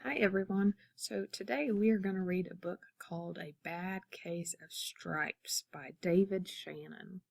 Hi everyone. So today we are going to read a book called A Bad Case of Stripes by David Shannon.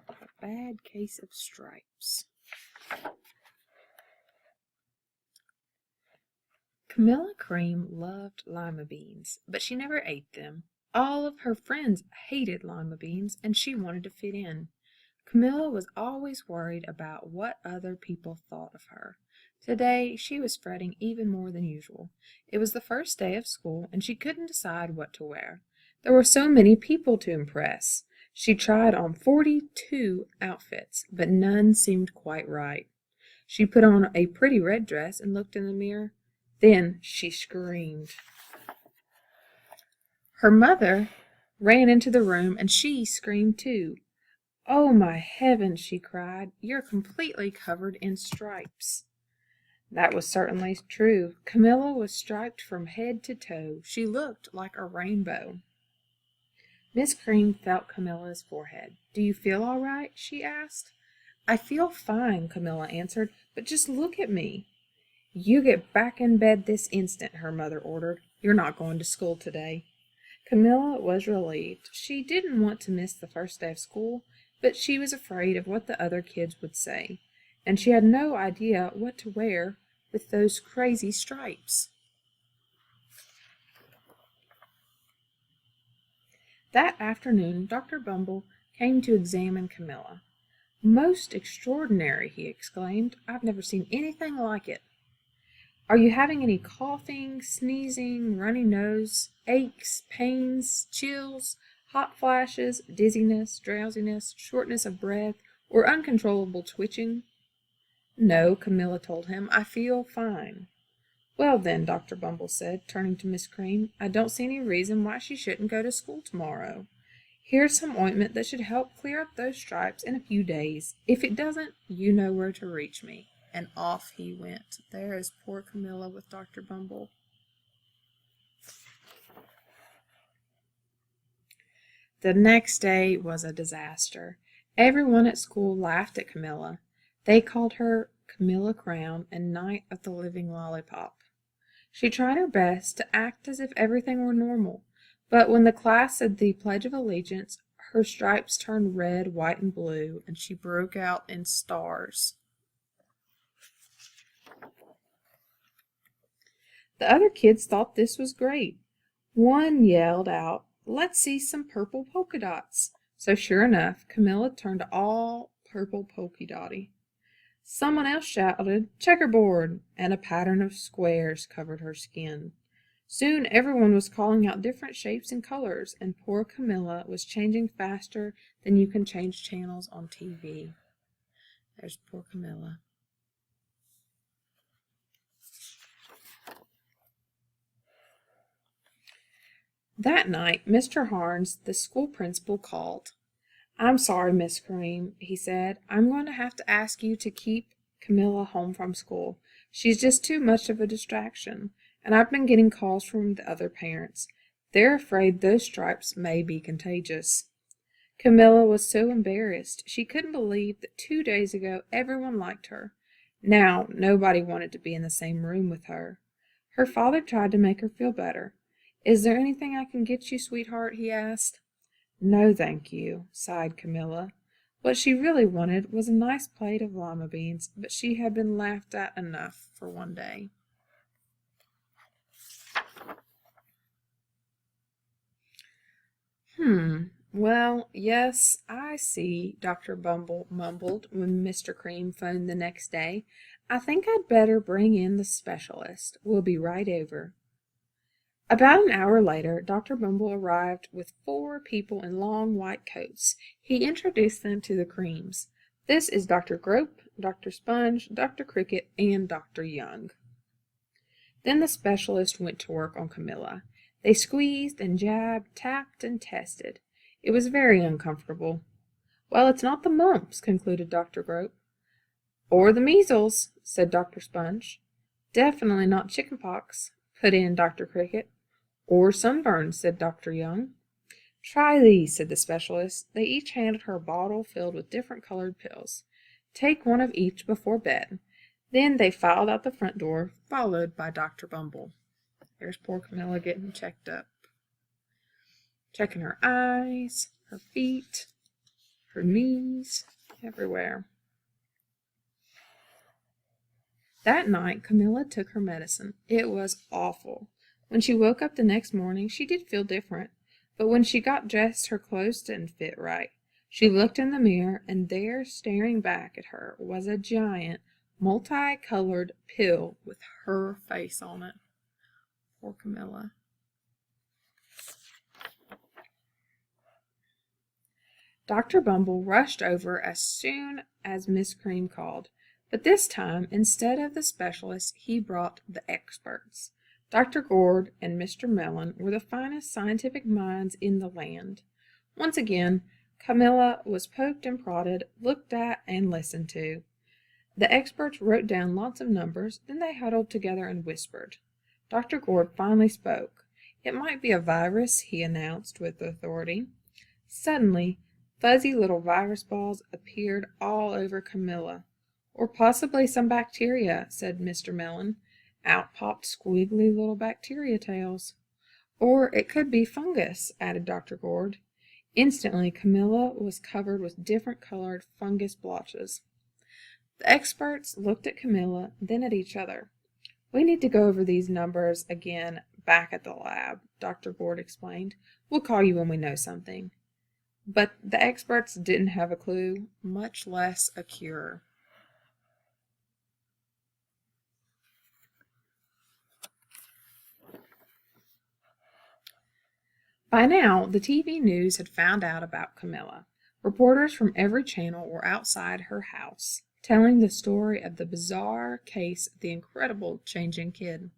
A Bad Case of Stripes. Camilla Cream loved lima beans, but she never ate them. All of her friends hated lima beans and she wanted to fit in. Camilla was always worried about what other people thought of her. Today she was fretting even more than usual. It was the first day of school, and she couldn't decide what to wear. There were so many people to impress. She tried on 42 outfits, but none seemed quite right. She put on a pretty red dress and looked in the mirror. Then she screamed. Her mother ran into the room, and she screamed too. "Oh, my heavens!" she cried. "You're completely covered in stripes." That was certainly true. Camilla was striped from head to toe. She looked like a rainbow. Miss Cream felt Camilla's forehead. "Do you feel all right?" she asked. "I feel fine," Camilla answered, "but just look at me." "You get back in bed this instant," her mother ordered. "You're not going to school today." Camilla was relieved. She didn't want to miss the first day of school, but she was afraid of what the other kids would say, and she had no idea what to wear with those crazy stripes. That afternoon, Dr. Bumble came to examine Camilla. "Most extraordinary!" he exclaimed. "I've never seen anything like it. Are you having any coughing, sneezing, runny nose, aches, pains, chills, hot flashes, dizziness, drowsiness, shortness of breath, or uncontrollable twitching?" "No," Camilla told him. "I feel fine." "Well then," Dr. Bumble said, turning to Miss Cream, "I don't see any reason why she shouldn't go to school tomorrow. Here's some ointment that should help clear up those stripes in a few days. If it doesn't, you know where to reach me." And off he went. There is poor Camilla with Dr. Bumble. The next day was a disaster. Everyone at school laughed at Camilla. They called her Camilla Crown and Knight of the Living Lollipop. She tried her best to act as if everything were normal, but when the class said the Pledge of Allegiance, her stripes turned red, white, and blue, and she broke out in stars. The other kids thought this was great. One yelled out, "Let's see some purple polka dots." So sure enough, Camilla turned all purple polka dotty. Someone else shouted, "Checkerboard," and a pattern of squares covered her skin. Soon everyone was calling out different shapes and colors, and poor Camilla was changing faster than you can change channels on TV. There's poor Camilla. That night, Mr. Harnes, the school principal, called. "I'm sorry, Miss Cream," he said. "I'm going to have to ask you to keep Camilla home from school. She's just too much of a distraction, and I've been getting calls from the other parents. They're afraid those stripes may be contagious." Camilla was so embarrassed. She couldn't believe that 2 days ago everyone liked her. Now nobody wanted to be in the same room with her. Her father tried to make her feel better. "Is there anything I can get you, sweetheart?" he asked. "No, thank you," sighed Camilla. What she really wanted was a nice plate of lima beans, but she had been laughed at enough for one day. Well, yes, I see," Dr. Bumble mumbled when Mr. Cream phoned the next day. "I think I'd better bring in the specialist. We'll be right over." About an hour later, Dr. Bumble arrived with 4 people in long white coats. He introduced them to the Creams. "This is Dr. Grope, Dr. Sponge, Dr. Cricket, and Dr. Young." Then the specialist went to work on Camilla. They squeezed and jabbed, tapped and tested. It was very uncomfortable. "Well, it's not the mumps," concluded Dr. Grope. "Or the measles," said Dr. Sponge. "Definitely not chicken pox," put in Dr. Cricket. "Or sunburn," said Dr. Young. "Try these," said the specialist. They each handed her a bottle filled with different colored pills. "Take one of each before bed. Then they filed out the front door, followed by Dr. Bumble. There's poor Camilla getting checked up. Checking her eyes, her feet, her knees, everywhere. That night, Camilla took her medicine. It was awful. When she woke up the next morning, she did feel different. But when she got dressed, her clothes didn't fit right. She looked in the mirror, and there, staring back at her, was a giant, multicolored pill with her face on it. Poor Camilla. Dr. Bumble rushed over as soon as Miss Cream called. But this time, instead of the specialists, he brought the experts. Dr. Gord and Mr. Mellon were the finest scientific minds in the land. Once again, Camilla was poked and prodded, looked at and listened to. The experts wrote down lots of numbers, then they huddled together and whispered. Dr. Gord finally spoke. It might be a virus, he announced with authority. Suddenly, fuzzy little virus balls appeared all over Camilla. Or possibly some bacteria, said Mr. Mellon. Out popped squiggly little bacteria tails. Or it could be fungus, added Dr. Gord. Instantly, Camilla was covered with different colored fungus blotches. The experts looked at Camilla, then at each other. We need to go over these numbers again back at the lab, Dr. Gord explained. We'll call you when we know something. But the experts didn't have a clue, much less a cure. By now, the TV news had found out about Camilla. Reporters from every channel were outside her house, telling the story of the bizarre case of the incredible changing kid.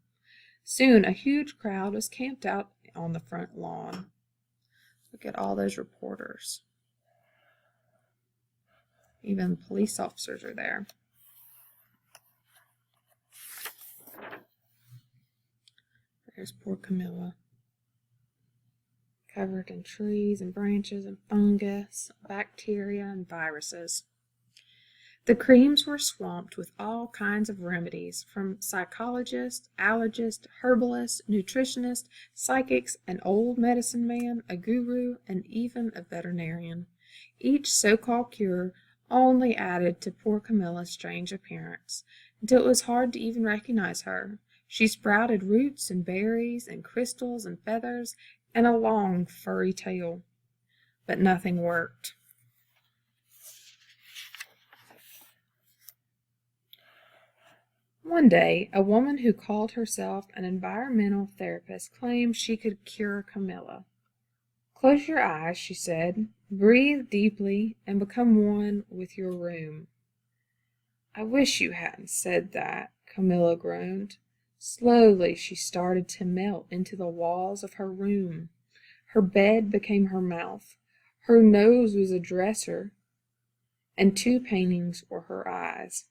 Soon, a huge crowd was camped out on the front lawn. Look at all those reporters. Even police officers are there. There's poor Camilla, covered in trees and branches and fungus, bacteria and viruses. The creams were swamped with all kinds of remedies, from psychologists, allergists, herbalists, nutritionists, psychics, an old medicine man, a guru, and even a veterinarian. Each so-called cure only added to poor Camilla's strange appearance, until it was hard to even recognize her. She sprouted roots and berries and crystals and feathers and a long furry tail. But nothing worked. One day, a woman who called herself an environmental therapist claimed she could cure Camilla. Close your eyes, she said. Breathe deeply and become one with your room. I wish you hadn't said that, Camilla groaned. Slowly she started to melt into the walls of her room. Her bed became her mouth. Her nose was a dresser, and 2 paintings were her eyes.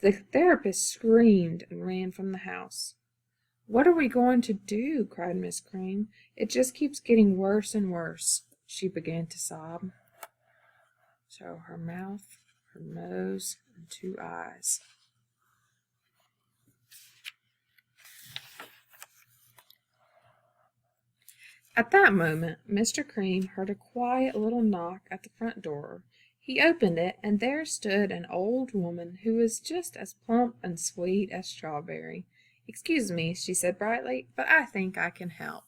The therapist screamed and ran from the house. What are we going to do? Cried Miss Cream. It just keeps getting worse and worse. She began to sob. So her mouth, her nose, and 2 eyes. At that moment, Mr. Cream heard a quiet little knock at the front door. He opened it, and there stood an old woman who was just as plump and sweet as Strawberry. Excuse me, she said brightly, but I think I can help.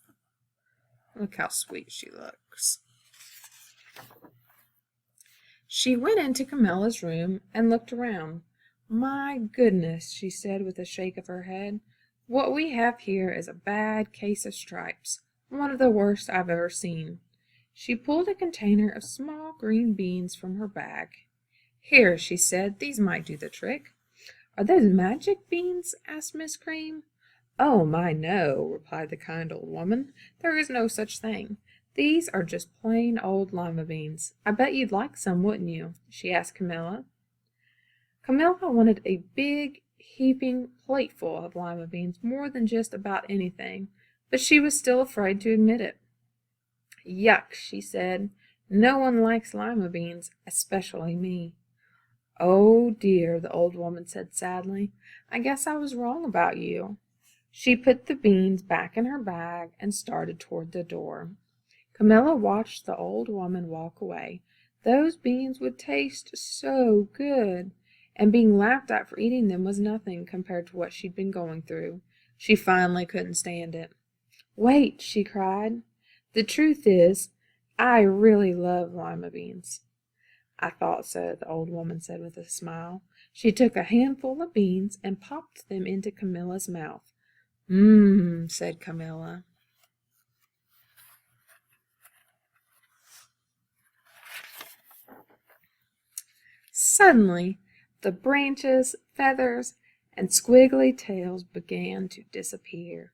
Look how sweet she looks. She went into Camilla's room and looked around. My goodness, she said with a shake of her head. What we have here is a bad case of stripes. One of the worst I've ever seen. She pulled a container of small green beans from her bag. Here, she said, these might do the trick. Are those magic beans? Asked Miss Cream. Oh, my, no, replied the kind old woman. There is no such thing. These are just plain old lima beans. I bet you'd like some, wouldn't you? She asked Camilla. Camilla wanted a big, heaping plateful of lima beans more than just about anything, but she was still afraid to admit it. Yuck, she said. No one likes lima beans, especially me. Oh dear, the old woman said sadly. I guess I was wrong about you. She put the beans back in her bag and started toward the door. Camilla watched the old woman walk away. Those beans would taste so good, and being laughed at for eating them was nothing compared to what she'd been going through. She finally couldn't stand it. Wait, she cried. The truth is, I really love lima beans. I thought so, the old woman said with a smile. She took a handful of beans and popped them into Camilla's mouth. Mmm, said Camilla. Suddenly, the branches, feathers, and squiggly tails began to disappear.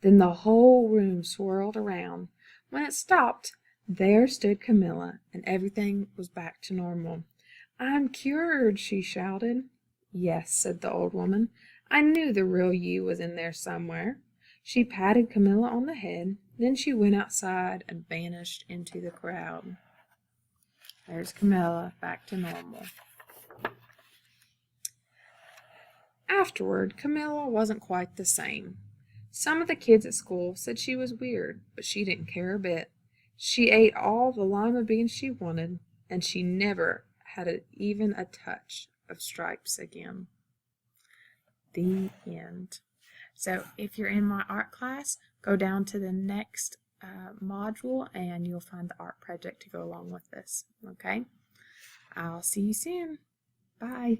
Then the whole room swirled around. When it stopped, there stood Camilla, and everything was back to normal. I'm cured, she shouted. Yes, said the old woman. I knew the real you was in there somewhere. She patted Camilla on the head, then she went outside and vanished into the crowd. There's Camilla, back to normal. Afterward, Camilla wasn't quite the same. Some of the kids at school said she was weird, but she didn't care a bit. She ate all the lima beans she wanted, and she never had even a touch of stripes again. The end. So if you're in my art class, go down to the next module and you'll find the art project to go along with this. Okay? I'll see you soon. Bye.